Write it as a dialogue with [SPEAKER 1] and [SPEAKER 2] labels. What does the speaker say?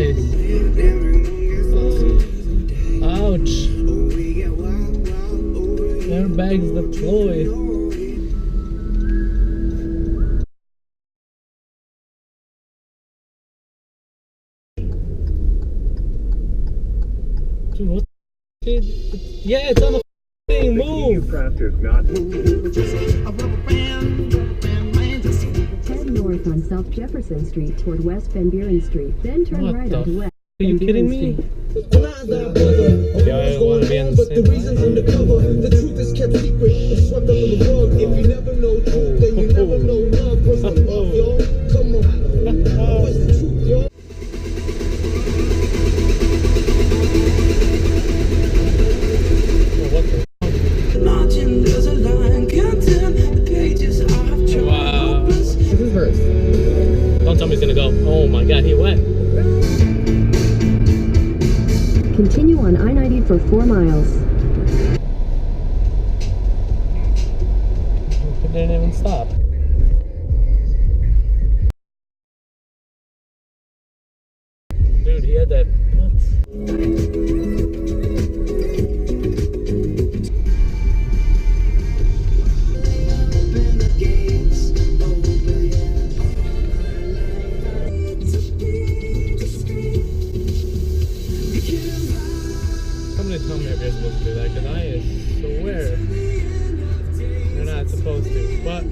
[SPEAKER 1] nice. Ouch. Airbags deployed. Dude, what the yeah, it's on the thing. Move.
[SPEAKER 2] Head north on South Jefferson Street toward West Van Buren Street, then turn right onto West.
[SPEAKER 1] Are you kidding me?
[SPEAKER 3] But the reason's undercover. The truth is kept secret. It's swept under the rug. If you never know truth, then you never know love. What's the love, y'all? Come on. What's the truth, y'all?
[SPEAKER 1] Wow. This is hers. Don't tell me he's gonna go. Oh my god, he went.
[SPEAKER 2] Continue on I-90 for 4 miles.
[SPEAKER 1] It didn't even stop. Dude, he had that. What? Somebody tell me if you're supposed to do that, because I swear you're not supposed to. But